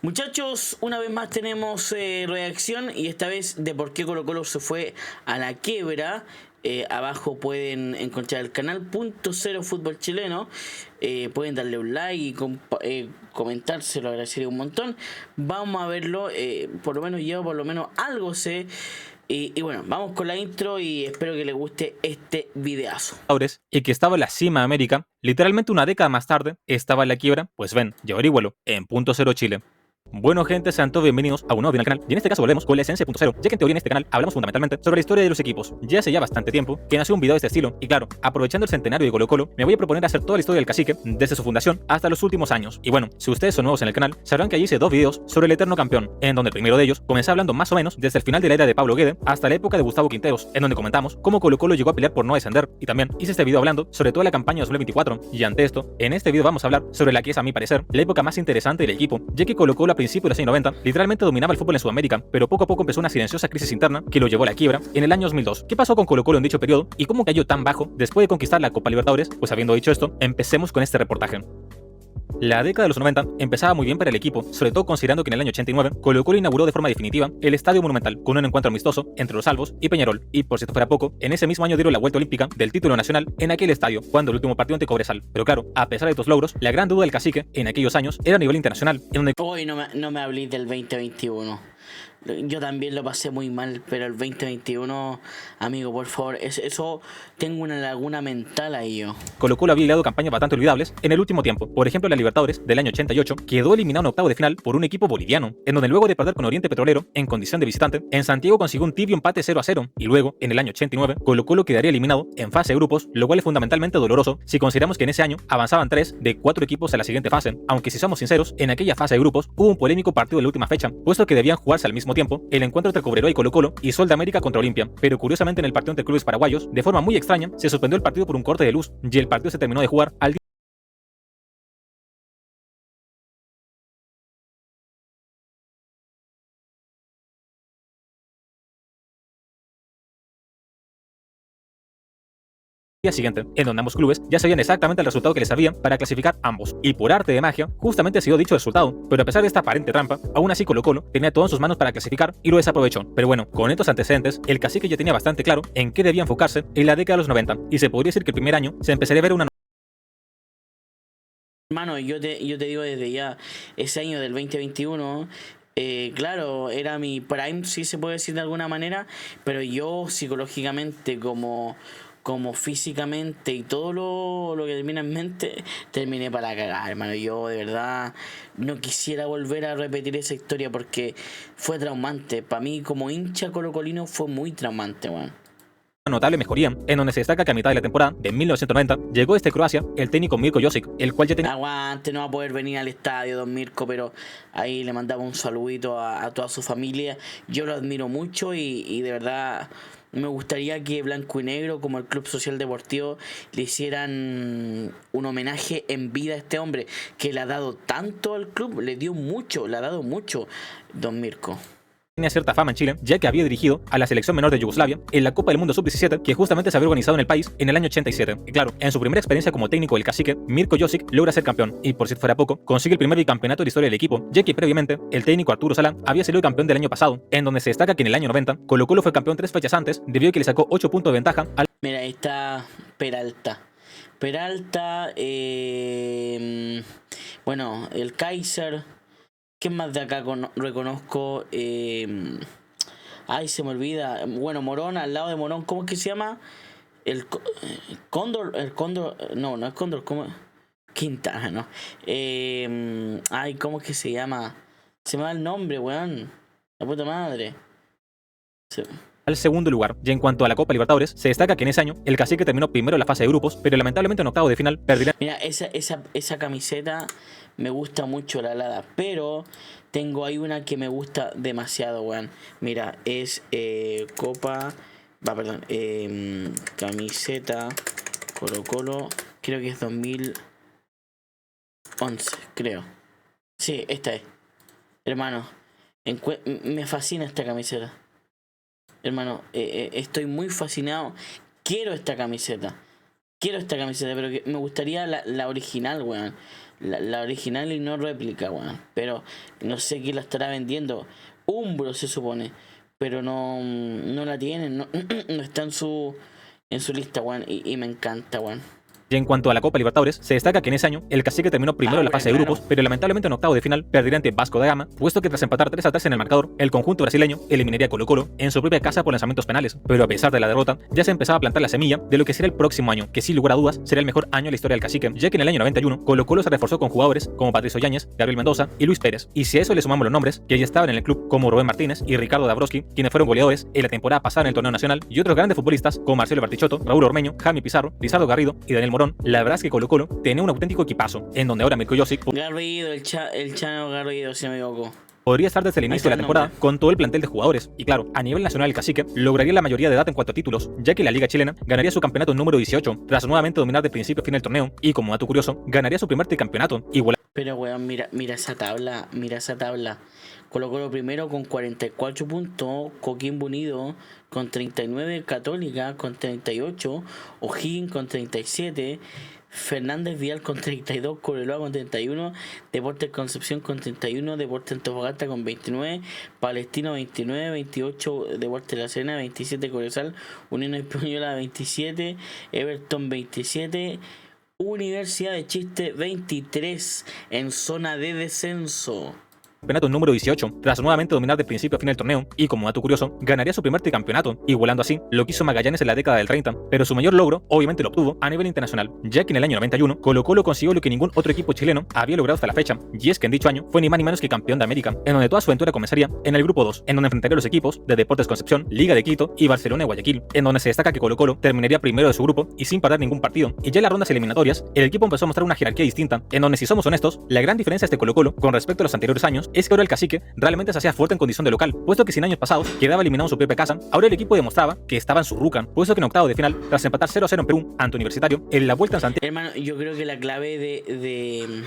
Muchachos, una vez más tenemos reacción y esta vez de por qué Colo Colo se fue a la quiebra. Abajo pueden encontrar el canal Punto Cero Fútbol Chileno. Pueden darle un like y comentar, se lo agradecería un montón. Vamos a verlo, por lo menos yo por lo menos algo sé. Y bueno, vamos con la intro y espero que les guste este videazo. Y que estaba en la cima de América, literalmente una década más tarde, estaba en la quiebra, pues ven, y averígüelo, en Punto Cero Chile. Bueno gente, sean todos bienvenidos a un nuevo video del canal, y en este caso volvemos con la esencia de Punto Cero, ya que en teoría en este canal hablamos fundamentalmente sobre la historia de los equipos. Ya hace ya bastante tiempo que nació un video de este estilo, y claro, aprovechando el centenario de Colo Colo, me voy a proponer hacer toda la historia del cacique, desde su fundación hasta los últimos años. Y bueno, si ustedes son nuevos en el canal, sabrán que allí hice dos videos sobre el eterno campeón, en donde el primero de ellos comencé hablando más o menos desde el final de la era de Pablo Guede hasta la época de Gustavo Quinteros, en donde comentamos cómo Colo Colo llegó a pelear por no descender, y también hice este video hablando sobre toda la campaña 2024, y ante esto, en este video vamos a hablar sobre la que es a mi parecer la época más interesante del equipo, ya que Colo Colo a principios de los años 90 literalmente dominaba el fútbol en Sudamérica, pero poco a poco empezó una silenciosa crisis interna que lo llevó a la quiebra en el año 2002. ¿Qué pasó con Colo Colo en dicho periodo y cómo cayó tan bajo después de conquistar la Copa Libertadores? Pues habiendo dicho esto, empecemos con este reportaje. La década de los 90 empezaba muy bien para el equipo, sobre todo considerando que en el año 89 Colo Colo inauguró de forma definitiva el Estadio Monumental con un encuentro amistoso entre los Albos y Peñarol, y por si esto fuera poco, en ese mismo año dieron la vuelta olímpica del título nacional en aquel estadio, jugando el último partido ante Cobresal. Pero claro, a pesar de estos logros, la gran duda del cacique en aquellos años era a nivel internacional, en donde Hoy no me hablé del 2021. Yo también lo pasé muy mal, pero el 2021, amigo, por favor, eso tengo una laguna mental ahí yo. Colo Colo había hilado campañas bastante olvidables en el último tiempo. Por ejemplo, la Libertadores del año 88 quedó eliminado en octavo de final por un equipo boliviano, en donde luego de perder con Oriente Petrolero en condición de visitante, en Santiago consiguió un tibio empate 0-0, y luego, en el año 89, Colo Colo quedaría eliminado en fase de grupos, lo cual es fundamentalmente doloroso si consideramos que en ese año avanzaban 3 de 4 equipos a la siguiente fase, aunque si somos sinceros, en aquella fase de grupos hubo un polémico partido de la última fecha, puesto que debían jugarse al mismo tiempo el encuentro entre Cobreloa y Colo Colo y Sol de América contra Olimpia, pero curiosamente en el partido entre clubes paraguayos, de forma muy extraña, se suspendió el partido por un corte de luz, y el partido se terminó de jugar al día siguiente, en donde ambos clubes ya sabían exactamente el resultado que les servía para clasificar ambos, y por arte de magia, justamente ha sido dicho resultado, pero a pesar de esta aparente trampa, aún así Colo Colo tenía todo en sus manos para clasificar y lo desaprovechó. Pero bueno, con estos antecedentes, el cacique ya tenía bastante claro en qué debía enfocarse en la década de los 90, y se podría decir que el primer año se empezaría a ver una Hermano, yo te digo desde ya, ese año del 2021, claro, era mi prime, si se puede decir de alguna manera, pero yo psicológicamente como físicamente y todo lo que termina en mente, terminé para cagar, hermano. Yo de verdad no quisiera volver a repetir esa historia porque fue traumante. Para mí como hincha colocolino fue muy traumante, weón. notable mejoría, en donde se destaca que a mitad de la temporada de 1990 llegó desde Croacia el técnico Mirko Josic, el cual ya tenía Aguante, no va a poder venir al estadio, don Mirko, pero ahí le mandaba un saludito a toda su familia. Yo lo admiro mucho y de verdad me gustaría que Blanco y Negro, como el Club Social Deportivo, le hicieran un homenaje en vida a este hombre que le ha dado tanto al club, le dio mucho, le ha dado mucho, don Mirko. cierta fama en Chile, ya que había dirigido a la selección menor de Yugoslavia en la Copa del Mundo Sub-17, que justamente se había organizado en el país en el año 87. Y claro, en su primera experiencia como técnico del cacique, Mirko Josic logra ser campeón, y por si fuera poco, consigue el primer bicampeonato de la historia del equipo, ya que previamente el técnico Arturo Sala había salido campeón del año pasado, en donde se destaca que en el año 90 Colo Colo fue campeón 3 fechas antes, debido a que le sacó 8 puntos de ventaja al... Mira, ahí está Peralta. Peralta, bueno, el Kaiser. ¿Quién más de acá reconozco? Ay, se me olvida. Bueno, Morón, al lado de Morón, ¿cómo es que se llama? Cóndor, el Cóndor, no es Cóndor, ¿cómo? Quintana, ¿no? Ay, ¿cómo es que se llama? Se me va el nombre, weón. La puta madre. al segundo lugar. Y en cuanto a la Copa Libertadores, se destaca que en ese año el cacique terminó primero en la fase de grupos, pero lamentablemente en octavo de final perdería. Mira, esa camiseta me gusta mucho, la alada, pero tengo ahí una que me gusta demasiado, weón. Mira, es Copa, perdón, camiseta Colo Colo, creo que es 2011, creo. Sí, esta es. Hermano, me fascina esta camiseta. Hermano, estoy muy fascinado. Quiero esta camiseta, pero que me gustaría la original, weón. La original y no réplica, weón. Pero no sé quién la estará vendiendo. Umbro se supone. Pero no la tienen. No, no está en su lista, weón. Y me encanta, weón. Y en cuanto a la Copa Libertadores, se destaca que en ese año el Cacique terminó primero en la fase de grupos, pero lamentablemente en octavo de final perdería ante Vasco da Gama, puesto que tras empatar 3-3 en el marcador, el conjunto brasileño eliminaría a Colo-Colo en su propia casa por lanzamientos penales. Pero a pesar de la derrota, ya se empezaba a plantar la semilla de lo que sería el próximo año, que sin lugar a dudas será el mejor año en la historia del Cacique, ya que en el año 91 Colo-Colo se reforzó con jugadores como Patricio Yáñez, Gabriel Mendoza y Luis Pérez. Y si a eso le sumamos los nombres que ya estaban en el club como Rubén Martínez y Ricardo Dabrowski, quienes fueron goleadores en la temporada pasada en el torneo nacional, y otros grandes futbolistas como Marcelo Bartichotto, Raúl Ormeño, Jaime Pizarro, Lizardo Garrido y Daniel Morón, la verdad es que Colo-Colo tenía un auténtico equipazo, en donde ahora Mirko Josic Garrido, el Chano Garrido, si no me equivoco. podría estar desde el inicio de la temporada con todo el plantel de jugadores. Y claro, a nivel nacional el Cacique lograría la mayoría de edad en cuanto a títulos, ya que la Liga Chilena ganaría su campeonato número 18, tras nuevamente dominar de principio a fin el torneo, y como dato curioso, ganaría su primer tricampeonato, igual. Pero weón, mira esa tabla, Colo-Colo primero con 44 puntos, Coquimbo Unido con 39, Católica con 38, O'Higgins con 37, Fernández Vial con 32, Cobreloa con 31, Deportes Concepción con 31, Deportes Antofagasta con 29, Palestino 29, 28 Deportes La Serena, 27 Cobresal, Unión Española 27, Everton 27, Universidad de Chiste 23 en zona de descenso. Campeonato número 18, tras nuevamente dominar de principio a fin el torneo, y como dato curioso, ganaría su primer tricampeonato, igualando así lo que hizo Magallanes en la década del 30, pero su mayor logro obviamente lo obtuvo a nivel internacional, ya que en el año 91 Colo-Colo consiguió lo que ningún otro equipo chileno había logrado hasta la fecha, y es que en dicho año fue ni más ni menos que campeón de América, en donde toda su aventura comenzaría en el grupo 2, en donde enfrentaría a los equipos de Deportes Concepción, Liga de Quito y Barcelona y Guayaquil, en donde se destaca que Colo-Colo terminaría primero de su grupo y sin perder ningún partido, y ya en las rondas eliminatorias, el equipo empezó a mostrar una jerarquía distinta, en donde si somos honestos, la gran diferencia de este Colo-Colo con respecto a los anteriores años es que ahora el Cacique realmente se hacía fuerte en condición de local, puesto que si en años pasados quedaba eliminado en su propia casa, ahora el equipo demostraba que estaba en su ruca, puesto que en octavo de final, tras empatar 0-0 en Perú ante Universitario, en la vuelta en Santiago. Hermano, yo creo que la clave de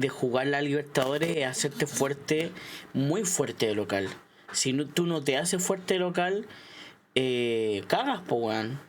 jugar la Libertadores es hacerte fuerte, muy fuerte de local. Si tú no te haces fuerte de local, cagas, po, weón.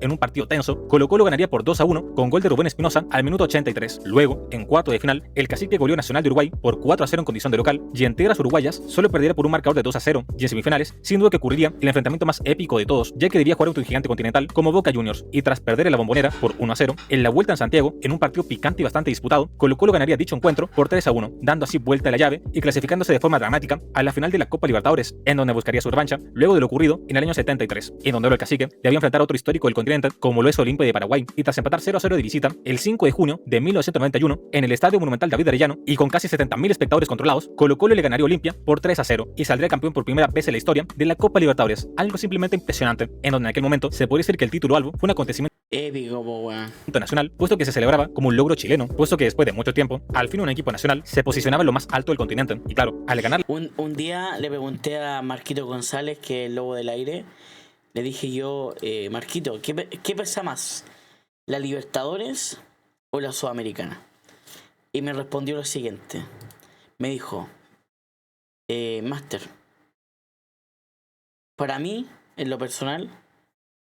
En un partido tenso, Colo-Colo ganaría por 2-1 con gol de Rubén Espinosa al minuto 83. Luego, en cuarto de final, el Cacique goleó Nacional de Uruguay por 4-0 en condición de local, y en tierras uruguayas solo perdería por un marcador de 2-0, y en semifinales, sin duda que ocurriría el enfrentamiento más épico de todos, ya que debía jugar ante un gigante continental como Boca Juniors, y tras perder en la Bombonera por 1-0, en la vuelta en Santiago, en un partido picante y bastante disputado, Colo-Colo ganaría dicho encuentro por 3-1, dando así vuelta a la llave y clasificándose de forma dramática a la final de la Copa Libertadores, en donde buscaría su revancha luego de lo ocurrido en el año 73, en donde ahora el Cacique debía enfrentar a otro histórico del continente como lo es Olimpia de Paraguay, y tras empatar 0-0 de visita el 5 de junio de 1991 en el Estadio Monumental David Arellano y con casi 70.000 espectadores controlados, Colo-Colo le ganaría a Olimpia por 3-0 y saldría campeón por primera vez en la historia de la Copa Libertadores, algo simplemente impresionante, en donde en aquel momento se podría decir que el título albo fue un acontecimiento épico, weón, nacional, puesto que se celebraba como un logro chileno, puesto que después de mucho tiempo, al fin un equipo nacional se posicionaba en lo más alto del continente, y claro, al ganar... Un día le pregunté a Marquito González, que es el lobo del aire, le dije yo, Marquito, ¿qué pesa más? ¿La Libertadores o la Sudamericana? Y me respondió lo siguiente. Me dijo, Master, para mí, en lo personal,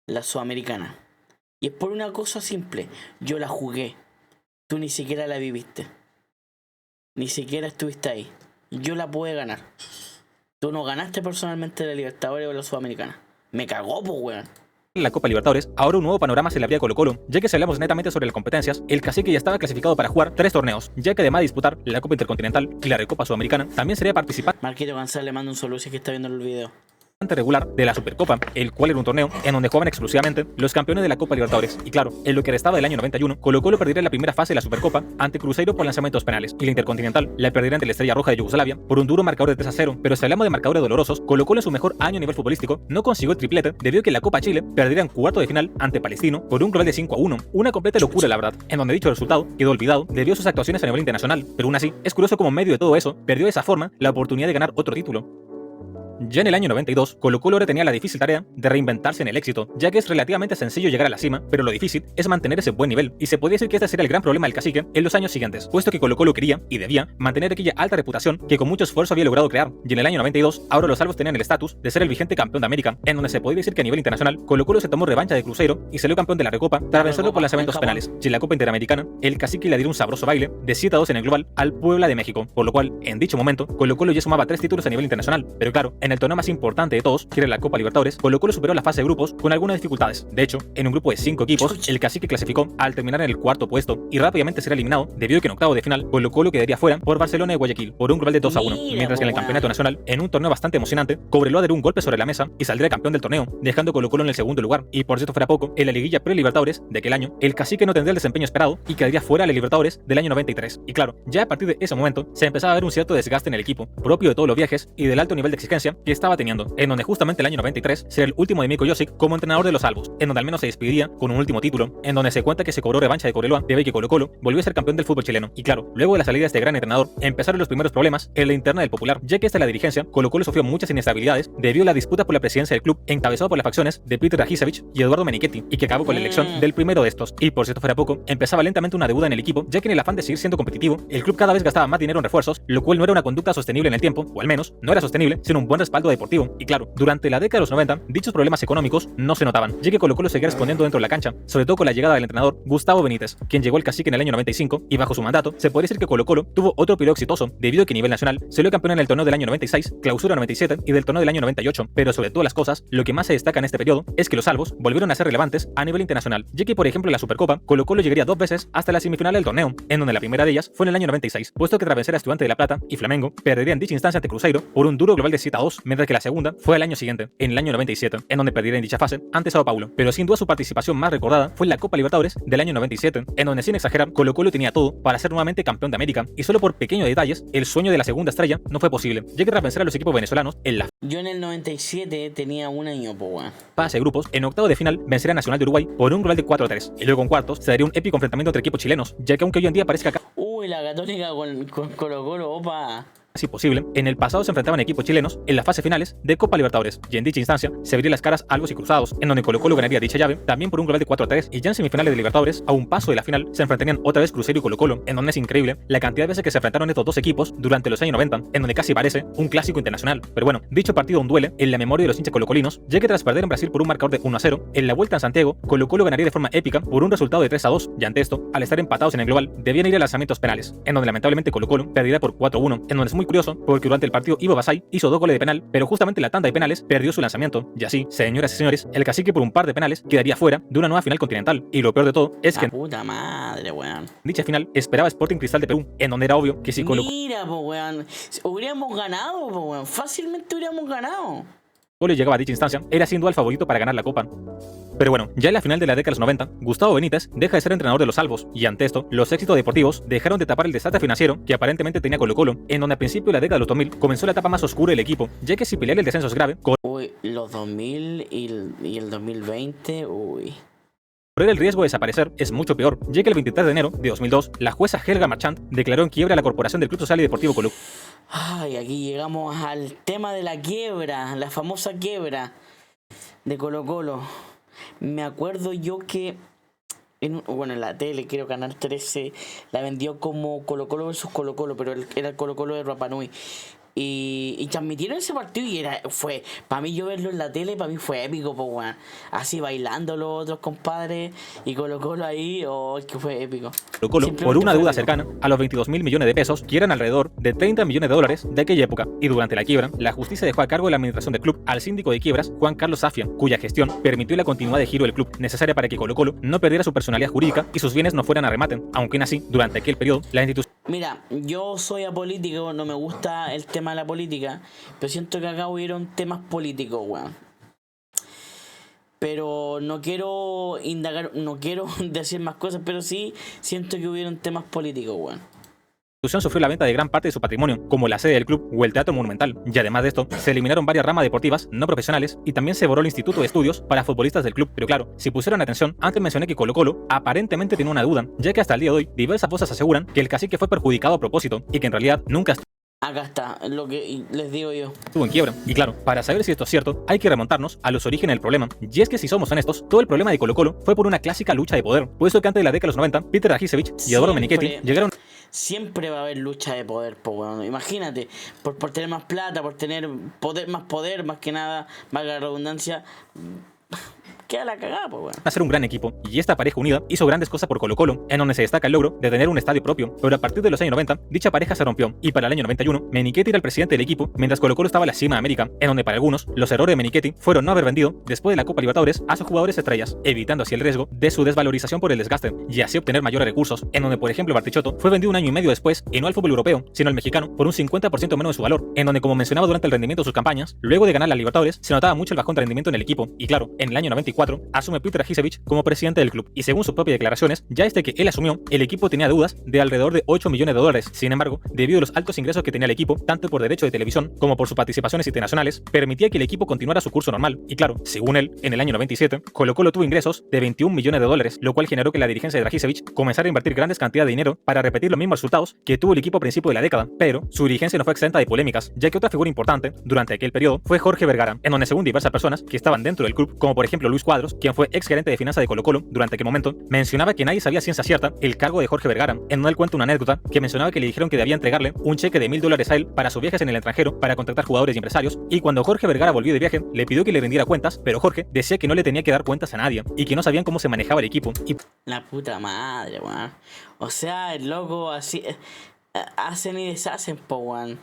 la Sudamericana. Y es por una cosa simple. Yo la jugué. Tú ni siquiera la viviste. Ni siquiera estuviste ahí. Yo la pude ganar. Tú no ganaste personalmente la Libertadores o la Sudamericana. Me cagó, pues, weón. La Copa Libertadores, ahora un nuevo panorama se le abría a Colo-Colo, ya que si hablamos netamente sobre las competencias, el Cacique ya estaba clasificado para jugar 3 torneos, ya que además de disputar la Copa Intercontinental y la Recopa Sudamericana, también sería participar Marquito González le manda un saludo si es que está viendo el video regular de la Supercopa, el cual era un torneo en donde jugaban exclusivamente los campeones de la Copa Libertadores. Y claro, en lo que restaba del año 91, Colo-Colo perdería la primera fase de la Supercopa ante Cruzeiro por lanzamientos penales, y la Intercontinental la perdería ante la Estrella Roja de Yugoslavia por un duro marcador de 3-0. Pero si hablamos de marcadores dolorosos, Colo-Colo en su mejor año a nivel futbolístico no consiguió el triplete debido a que en la Copa Chile perdería en cuarto de final ante Palestino por un global de 5-1. Una completa locura, la verdad, en donde dicho resultado quedó olvidado debido a sus actuaciones a nivel internacional. Pero aún así, es curioso como en medio de todo eso perdió de esa forma la oportunidad de ganar otro título. Ya en el año 92, Colo-Colo ahora tenía la difícil tarea de reinventarse en el éxito, ya que es relativamente sencillo llegar a la cima, pero lo difícil es mantener ese buen nivel, y se podría decir que este sería el gran problema del cacique en los años siguientes, puesto que Colo-Colo quería y debía mantener aquella alta reputación que con mucho esfuerzo había logrado crear, y en el año 92, ahora los Salvos tenían el estatus de ser el vigente campeón de América, en donde se podría decir que a nivel internacional, Colo-Colo se tomó revancha de Cruzeiro y salió campeón de la Recopa tras vencerlo por lanzamientos penales, y en la Copa Interamericana, el cacique le dio un sabroso baile de 7-2 en el global al Puebla de México, por lo cual, en dicho momento, Colo-Colo ya sumaba 3 títulos a nivel internacional, pero claro, en el torneo más importante de todos, que era la Copa Libertadores, Colo-Colo superó la fase de grupos con algunas dificultades. De hecho, en un grupo de 5 equipos, el cacique clasificó al terminar en el cuarto puesto y rápidamente será eliminado debido a que en octavo de final Colo-Colo quedaría fuera por Barcelona de Guayaquil por un global de 2-1, mientras que en el campeonato nacional, en un torneo bastante emocionante, Cobreloa daría un golpe sobre la mesa y saldría campeón del torneo, dejando a Colo-Colo en el segundo lugar. Y por cierto fuera poco, en la liguilla pre-Libertadores de aquel año, el cacique no tendría el desempeño esperado y quedaría fuera de la Libertadores del año 93. Y claro, ya a partir de ese momento se empezaba a ver un cierto desgaste en el equipo, propio de todos los viajes y del alto nivel de exigencia que estaba teniendo, en donde justamente el año 93 sería el último de Mirko Josic como entrenador de los Salvos, en donde al menos se despediría con un último título, en donde se cuenta que se cobró revancha de Cobreloa debido a que Colo-Colo volvió a ser campeón del fútbol chileno. Y claro, luego de la salida de este gran entrenador, empezaron los primeros problemas en la interna del Popular, ya que esta la dirigencia, Colo-Colo sufrió muchas inestabilidades debido a la disputa por la presidencia del club, encabezado por las facciones de Peter Rajicevich y Eduardo Menichetti, y que acabó con la elección del primero de estos. Y por cierto fuera poco, empezaba lentamente una deuda en el equipo, ya que en el afán de seguir siendo competitivo, el club cada vez gastaba más dinero en refuerzos, lo cual no era una conducta sostenible en el tiempo, o al menos no era sostenible sin un buen respaldo deportivo. Y claro, durante la década de los 90, dichos problemas económicos no se notaban, ya que Colo-Colo seguía respondiendo dentro de la cancha, sobre todo con la llegada del entrenador Gustavo Benítez, quien llegó al cacique en el año 95, y bajo su mandato se podría decir que Colo-Colo tuvo otro periodo exitoso, debido a que a nivel nacional salió campeón en el torneo del año 96, clausura 97 y del torneo del año 98, pero sobre todas las cosas, lo que más se destaca en este periodo es que los Salvos volvieron a ser relevantes a nivel internacional, ya que por ejemplo en la Supercopa, Colo-Colo llegaría 2 veces hasta la semifinal del torneo, en donde la primera de ellas fue en el año 96, puesto que tras vencer a Estudiantes de La Plata y Flamengo, perderían dicha instancia ante Cruzeiro por un duro global de 7-2, mientras que la segunda fue el año siguiente, en el año 97, en donde perderían dicha fase ante Sao Paulo, pero sin duda su participación más recordada fue en la Copa Libertadores del año 97, en donde sin exagerar, Colo-Colo tenía todo para ser nuevamente campeón de América, y solo por pequeños detalles, el sueño de la segunda estrella no fue posible, ya que tras vencer a los equipos venezolanos en la Yo en el 97 tenía un año, po, weón. fase de grupos, en octavo de final vencería a Nacional de Uruguay por un global de 4-3, y luego en cuartos se daría un épico enfrentamiento entre equipos chilenos, ya que aunque hoy en día parezca Uy, la Católica con Colo-Colo, opa. casi posible, en el pasado se enfrentaban equipos chilenos en las fases finales de Copa Libertadores, y en dicha instancia se verían las caras algo y cruzados, en donde Colo-Colo ganaría dicha llave, también por un global de 4-3, y ya en semifinales de Libertadores, a un paso de la final, se enfrentarían otra vez Cruzeiro y Colo-Colo, en donde es increíble la cantidad de veces que se enfrentaron estos dos equipos durante los años 90, en donde casi parece un clásico internacional. Pero bueno, dicho partido aún duele en la memoria de los hinchas colocolinos, ya que tras perder en Brasil por un marcador de 1-0, en la vuelta en Santiago, Colo-Colo ganaría de forma épica por un resultado de 3-2, y ante esto, al estar empatados en el global, debían ir a lanzamientos penales, en donde lamentablemente Colo-Colo perdería por 4-1, en donde es muy curioso, porque durante el partido Ivo Basay hizo 2 goles de penal, pero justamente en la tanda de penales perdió su lanzamiento, y así, señoras y señores, el cacique por un par de penales quedaría fuera de una nueva final continental, y lo peor de todo es que La puta madre, weón. dicha final esperaba Sporting Cristal de Perú, en donde era obvio que si Colo-Colo Mira, po, weón. Hubiéramos ganado, po, weón. Fácilmente hubiéramos ganado. llegaba a dicha instancia, era sin duda el favorito para ganar la Copa. Pero bueno, ya en la final de la década de los 90, Gustavo Benítez deja de ser entrenador de los Salvos, y ante esto, los éxitos deportivos dejaron de tapar el desastre financiero que aparentemente tenía Colo-Colo, en donde a principio de la década de los 2000 comenzó la etapa más oscura del equipo, ya que si pelear el descenso es grave, Uy, los 2000 y el 2020, uy. correr el riesgo de desaparecer es mucho peor, ya que el 23 de enero de 2002, la jueza Helga Marchand declaró en quiebra a la Corporación del Club Social y Deportivo Colo. Ay, aquí llegamos al tema de la quiebra, la famosa quiebra de Colo-Colo. Me acuerdo yo que en la tele, creo Canal 13, la vendió como Colo-Colo versus Colo-Colo, pero era el Colo-Colo de Rapa Nui. Y transmitieron ese partido y fue, para mí yo verlo en la tele, para mí fue épico, pues, weón. Así bailando los otros compadres y Colo-Colo ahí, que fue épico. Colo-Colo por una deuda cercana a los 22.000 millones de pesos, que eran alrededor de 30 millones de dólares de aquella época. Y durante la quiebra, la justicia dejó a cargo de la administración del club al síndico de quiebras, Juan Carlos Zafia, cuya gestión permitió la continuidad de giro del club, necesaria para que Colo-Colo no perdiera su personalidad jurídica y sus bienes no fueran a remate, aunque aún así, durante aquel periodo, la institución... Mira, yo soy apolítico, no me gusta el tema de la política, pero siento que acá hubieron temas políticos, weón. Pero no quiero indagar, no quiero decir más cosas, pero sí siento que hubieron temas políticos, weón. La institución sufrió la venta de gran parte de su patrimonio, como la sede del club o el Teatro Monumental, y además de esto, se eliminaron varias ramas deportivas no profesionales y también se borró el Instituto de Estudios para futbolistas del club. Pero claro, si pusieron atención, antes mencioné que Colo-Colo aparentemente tenía una duda, ya que hasta el día de hoy diversas voces aseguran que el cacique fue perjudicado a propósito y que en realidad nunca Acá está, lo que les digo yo. Estuvo en quiebra. Y claro, para saber si esto es cierto, hay que remontarnos a los orígenes del problema. Y es que si somos honestos, todo el problema de Colo-Colo fue por una clásica lucha de poder, puesto que antes de la década de los 90, Peter Rajicevich y Eduardo Menichetti llegaron... Siempre va a haber lucha de poder, po, weón. Imagínate, por tener más plata, por tener poder, más que nada, valga la redundancia, queda la cagada, po, weón. A ser un gran equipo, y esta pareja unida hizo grandes cosas por Colo-Colo, en donde se destaca el logro de tener un estadio propio, pero a partir de los años 90, dicha pareja se rompió, y para el año 91, Menichetti era el presidente del equipo, mientras Colo-Colo estaba en la cima de América, en donde para algunos, los errores de Menichetti fueron no haber vendido, después de la Copa Libertadores, a sus jugadores estrellas, evitando así el riesgo de su desvalorización por el desgaste, y así obtener mayores recursos, en donde por ejemplo Bartichotto fue vendido un año y medio después, y no al fútbol europeo, sino al mexicano, por un 50% menos de su valor, en donde como mencionaba durante el rendimiento de sus campañas, luego de ganar la Libertadores, se notaba mucho el bajón de rendimiento en el equipo, y claro, en el año 94, asume Peter Rajicevich como presidente del club, y según sus propias declaraciones, ya desde que él asumió, el equipo tenía deudas de alrededor de 8 millones de dólares. Sin embargo, debido a los altos ingresos que tenía el equipo, tanto por derecho de televisión como por sus participaciones internacionales, permitía que el equipo continuara su curso normal. Y claro, según él, en el año 97, Colo-Colo tuvo ingresos de 21 millones de dólares, lo cual generó que la dirigencia de Rajicevich comenzara a invertir grandes cantidades de dinero para repetir los mismos resultados que tuvo el equipo a principios de la década. Pero su dirigencia no fue exenta de polémicas, ya que otra figura importante durante aquel periodo fue Jorge Vergara, en donde según diversas personas que estaban dentro del club, como por ejemplo Luis Cuadros, quien fue ex gerente de finanzas de Colo-Colo durante aquel momento, mencionaba que nadie sabía a ciencia cierta el cargo de Jorge Vergara. En donde él cuenta una anécdota que mencionaba que le dijeron que debía entregarle un cheque de $1000 a él para sus viajes en el extranjero para contratar jugadores y empresarios, y cuando Jorge Vergara volvió de viaje le pidió que le rindiera cuentas, pero Jorge decía que no le tenía que dar cuentas a nadie y que no sabían cómo se manejaba el equipo. Y La puta madre, weón. O sea, el loco así hacen y deshacen, po, weón.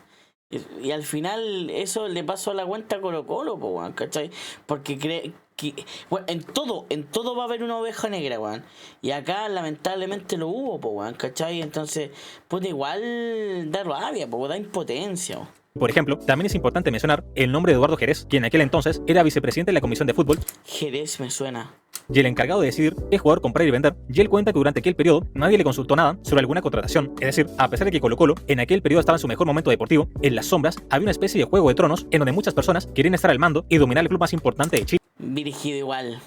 Y al final eso le pasó a la cuenta a Colo-Colo, po, weón, ¿cachai? Porque cree que, bueno, en todo va a haber una oveja negra, weón. Y acá lamentablemente lo hubo, po, weón, ¿cachai? Entonces, pues igual da rabia, po, da impotencia, weón. por ejemplo, también es importante mencionar el nombre de Eduardo Jerez, quien en aquel entonces era vicepresidente de la Comisión de Fútbol. Jerez me suena. Y el encargado de decidir qué jugador comprar y vender, y él cuenta que durante aquel periodo nadie le consultó nada sobre alguna contratación. Es decir, a pesar de que Colo-Colo en aquel periodo estaba en su mejor momento deportivo, en las sombras había una especie de juego de tronos en donde muchas personas querían estar al mando y dominar el club más importante de Chile. Dirigido igual.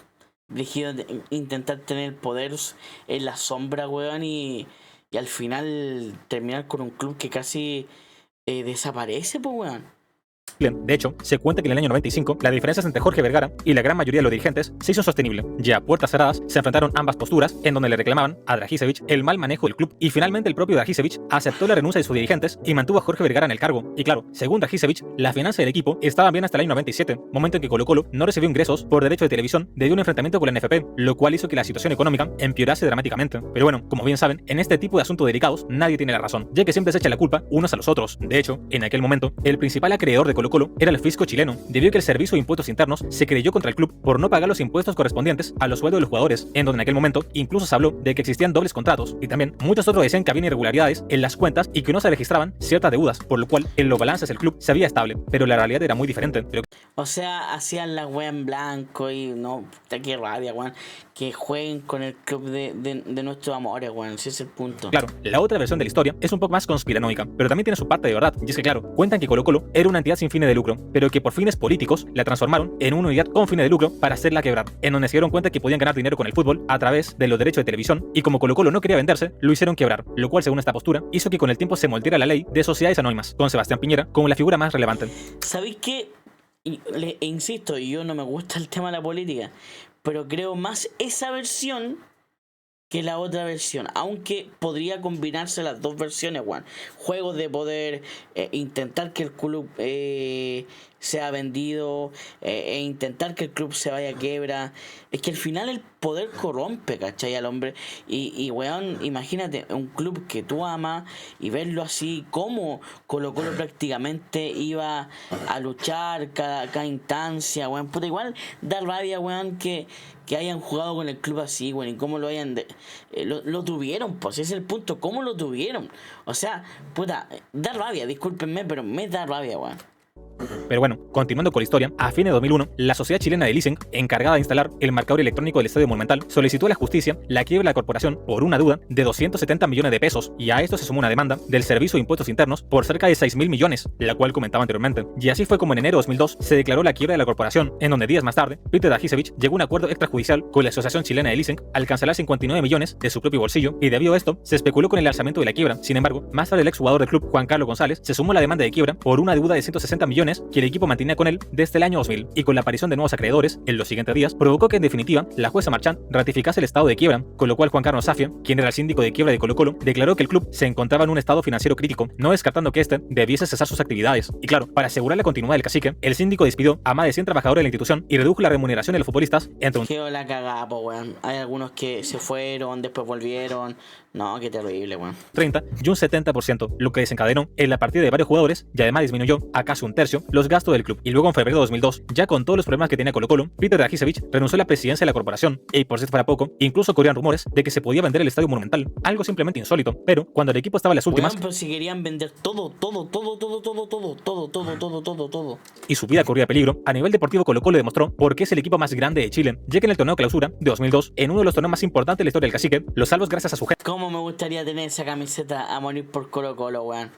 Dirigido intentar tener poder en la sombra, weón, y al final terminar con un club que casi desaparece, pues, weón. De hecho, se cuenta que en el año 95 las diferencias entre Jorge Vergara y la gran mayoría de los dirigentes se hizo sostenible. Ya a puertas cerradas se enfrentaron ambas posturas, en donde le reclamaban a Rajicevich el mal manejo del club, y finalmente el propio Rajicevich aceptó la renuncia de sus dirigentes y mantuvo a Jorge Vergara en el cargo. Y claro, según Rajicevich, las finanzas del equipo estaban bien hasta el año 97, momento en que Colo-Colo no recibió ingresos por derecho de televisión debido a un enfrentamiento con la NFP, lo cual hizo que la situación económica empeorase dramáticamente. Pero bueno, como bien saben, en este tipo de asuntos delicados nadie tiene la razón, ya que siempre se echa la culpa unos a los otros. De hecho, en aquel momento, el principal acreedor de Colo-Colo era el fisco chileno, debido a que el Servicio de Impuestos Internos se creyó contra el club por no pagar los impuestos correspondientes a los sueldos de los jugadores, en donde en aquel momento incluso se habló de que existían dobles contratos, y también muchos otros decían que había irregularidades en las cuentas y que no se registraban ciertas deudas, por lo cual en los balances del club se veía estable, pero la realidad era muy diferente. O sea, hacían la wea en blanco y no, puta, qué rabia, weón. Que jueguen con el club de nuestros amores, weón. Ese es el punto. Claro, la otra versión de la historia es un poco más conspiranoica, pero también tiene su parte de verdad, y es que claro, cuentan que Colo-Colo era una entidad sin fines de lucro, pero que por fines políticos la transformaron en una unidad con fines de lucro para hacerla quebrar, en donde se dieron cuenta que podían ganar dinero con el fútbol a través de los derechos de televisión, y como Colo-Colo no quería venderse, lo hicieron quebrar, lo cual según esta postura hizo que con el tiempo se moldeara la ley de sociedades anónimas, con Sebastián Piñera como la figura más relevante. ¿Sabéis qué? Insisto, yo no me gusta el tema de la política, pero creo más esa versión que la otra versión, aunque podría combinarse las dos versiones, weón. Juegos de poder, intentar que el club sea vendido, e intentar que el club se vaya a quiebra. Es que al final el poder corrompe, ¿cachai? Al hombre. Y weón, imagínate un club que tú amas y verlo así, como Colo-Colo prácticamente iba a luchar cada instancia, weón. Puta, igual da rabia, weón, que hayan jugado con el club así, weón, y cómo lo hayan lo tuvieron, pues ese es el punto, cómo lo tuvieron. O sea, puta, da rabia, discúlpenme, pero me da rabia, weón. Pero bueno, continuando con la historia, a fines de 2001, la Sociedad Chilena de Leasing, encargada de instalar el marcador electrónico del Estadio Monumental, solicitó a la justicia la quiebra de la corporación por una deuda de 270 millones de pesos, y a esto se sumó una demanda del Servicio de Impuestos Internos por cerca de 6.000 millones, la cual comentaba anteriormente. Y así fue como en enero de 2002 se declaró la quiebra de la corporación, en donde días más tarde, Peter Dragicevic llegó a un acuerdo extrajudicial con la Asociación Chilena de Leasing al cancelar 59 millones de su propio bolsillo, y debido a esto, se especuló con el alzamiento de la quiebra. Sin embargo, más tarde el exjugador del club, Juan Carlos González, se sumó a la demanda de quiebra por una deuda de 160 millones que el equipo mantenía con él desde el año 2000, y con la aparición de nuevos acreedores en los siguientes días, provocó que en definitiva la jueza Marchand ratificase el estado de quiebra, con lo cual Juan Carlos Safia, quien era el síndico de quiebra de Colo-Colo, declaró que el club se encontraba en un estado financiero crítico, no descartando que este debiese cesar sus actividades. Y claro, para asegurar la continuidad del cacique, el síndico despidió a más de 100 trabajadores de la institución y redujo la remuneración de los futbolistas entre un... Qué la cagada, po, weón. Hay algunos que se fueron, después volvieron. No, qué terrible, weón. 30 y un 70%, lo que desencadenó en la partida de varios jugadores y además disminuyó a casi un tercio los gastos del club. Y luego en febrero de 2002, ya con todos los problemas que tenía Colo-Colo, Peter Dragicevic renunció a la presidencia de la corporación, y por si fuera poco, incluso corrían rumores de que se podía vender el Estadio Monumental, algo simplemente insólito. Pero cuando el equipo estaba en las últimas, Weón, pero si querían vender todo, y su vida corría peligro, a nivel deportivo Colo-Colo demostró por qué es el equipo más grande de Chile, ya que en el torneo clausura de 2002, en uno de los torneos más importantes de la historia del cacique, los salvos gracias a su gente Cómo me gustaría tener esa camiseta a morir por Colo-Colo, weón.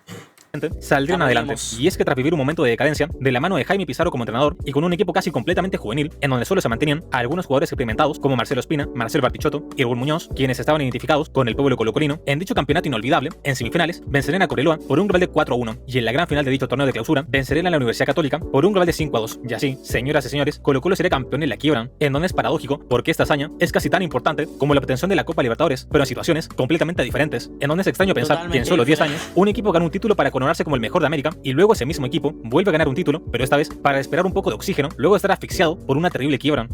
saldrán adelante. Y es que tras vivir un momento de decadencia, de la mano de Jaime Pizarro como entrenador y con un equipo casi completamente juvenil, en donde solo se mantenían algunos jugadores experimentados como Marcelo Espina, Marcel Bartichotto y Raúl Muñoz, quienes estaban identificados con el pueblo colocolino, en dicho campeonato inolvidable, en semifinales, vencerían a Cobreloa por un global de 4-1, y en la gran final de dicho torneo de clausura, vencerían a la Universidad Católica por un global de 5-2. Y así, señoras y señores, Colo-Colo sería campeón en la quiebra, en donde es paradójico porque esta hazaña es casi tan importante como la obtención de la Copa Libertadores, pero en situaciones completamente diferentes, en donde es extraño pensar que en solo 10 años, un equipo gana un título para coronarse como el mejor de América, y luego ese mismo equipo vuelve a ganar un título, pero esta vez para esperar un poco de oxígeno, luego de estar asfixiado por una terrible quiebra.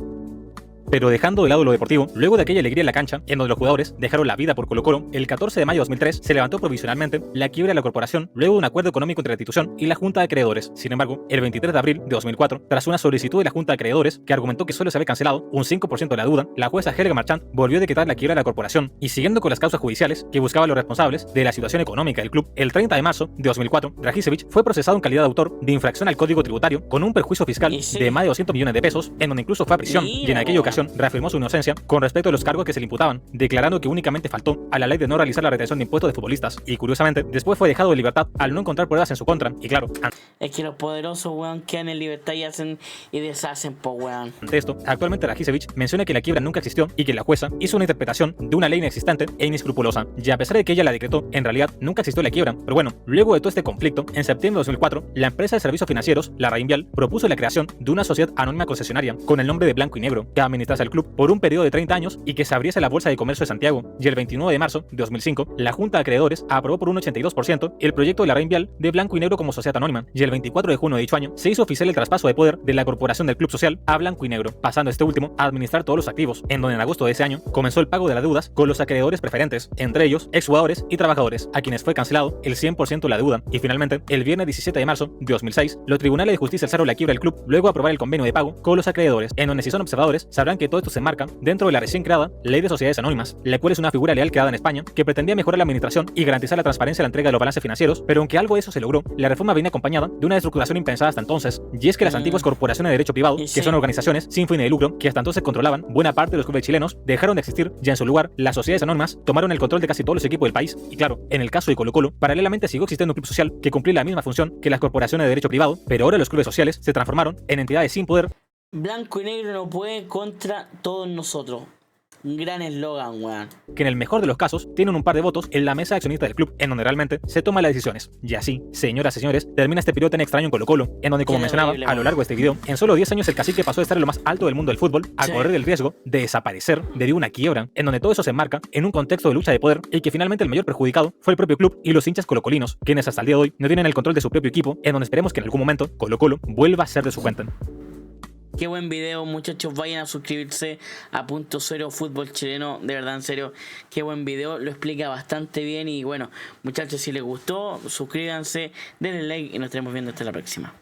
Pero dejando de lado lo deportivo, luego de aquella alegría en la cancha, en donde los jugadores dejaron la vida por Colo-Colo, el 14 de mayo de 2003 se levantó provisionalmente la quiebra de la corporación luego de un acuerdo económico entre la institución y la Junta de Acreedores. Sin embargo, el 23 de abril de 2004, tras una solicitud de la Junta de Acreedores que argumentó que solo se había cancelado un 5% de la deuda, la jueza Helga Marchand volvió a decretar la quiebra de la corporación, y siguiendo con las causas judiciales que buscaban los responsables de la situación económica del club, el 30 de marzo de 2004, Dragicevic fue procesado en calidad de autor de infracción al Código Tributario con un perjuicio fiscal de más de 200 millones de pesos, en donde incluso fue a prisión, y en aquella ocasión reafirmó su inocencia con respecto a los cargos que se le imputaban, declarando que únicamente faltó a la ley de no realizar la retención de impuestos de futbolistas, y curiosamente después fue dejado de libertad al no encontrar pruebas en su contra. Y claro, es que los poderosos, weón, quedan en libertad y hacen y deshacen, po, weón. ante esto, actualmente Dragicevic menciona que la quiebra nunca existió y que la jueza hizo una interpretación de una ley inexistente e inescrupulosa, y a pesar de que ella la decretó, en realidad nunca existió la quiebra. Pero bueno, luego de todo este conflicto, en septiembre de 2004, la empresa de servicios financieros, la Reinvial, propuso la creación de una sociedad anónima concesionaria con el nombre de Blanco y Negro, que administrase el club por un periodo de 30 años y que se abriese la Bolsa de Comercio de Santiago. Y el 29 de marzo de 2005, la Junta de Acreedores aprobó por un 82% el proyecto de la Reinvial de Blanco y Negro como sociedad anónima, y el 24 de junio de dicho año se hizo oficial el traspaso de poder de la corporación del Club Social a Blanco y Negro, pasando este último a administrar todos los activos, en donde en agosto de ese año comenzó el pago de las deudas con los acreedores preferentes, entre ellos exjugadores y trabajadores, a quienes fue cancelado el 100% de la deuda. Y finalmente, el viernes 17 de marzo de 2006, los tribunales de justicia alzaron la quiebra del club luego de aprobar el convenio de pago con los acreedores, en donde si son observadores sabrán que todo esto se enmarca dentro de la recién creada Ley de Sociedades Anónimas, la cual es una figura legal creada en España que pretendía mejorar la administración y garantizar la transparencia en la entrega de los balances financieros, pero aunque algo de eso se logró, la reforma viene acompañada de una estructuración impensada hasta entonces, y es que las antiguas corporaciones de derecho privado, que son organizaciones sin fin de lucro que hasta entonces controlaban buena parte de los clubes chilenos, dejaron de existir, y en su lugar las sociedades anónimas tomaron el control de casi todos los equipos del país. Y claro, en el caso de Colo-Colo, paralelamente siguió existiendo un club social que cumplía la misma función que las corporaciones de derecho privado, pero ahora los clubes sociales se transformaron en entidades sin poder. Blanco y negro no puede contra todos nosotros. Un gran eslogan, weón. Que en el mejor de los casos tienen un par de votos en la mesa accionista del club, en donde realmente se toman las decisiones. Y así, señoras y señores, termina este periodo tan extraño en Colo-Colo, en donde, como mencionaba a lo largo de este video, en solo 10 años el cacique pasó de estar en lo más alto del mundo del fútbol a correr el riesgo de desaparecer debido a una quiebra, en donde todo eso se enmarca en un contexto de lucha de poder, y que finalmente el mayor perjudicado fue el propio club y los hinchas colocolinos, quienes hasta el día de hoy no tienen el control de su propio equipo, en donde esperemos que en algún momento Colo-Colo vuelva a ser de su cuenta. Qué buen video, muchachos, vayan a suscribirse a Punto Cero Fútbol Chileno, de verdad, en serio, qué buen video, lo explica bastante bien. Y bueno, muchachos, si les gustó, suscríbanse, denle like y nos estaremos viendo hasta la próxima.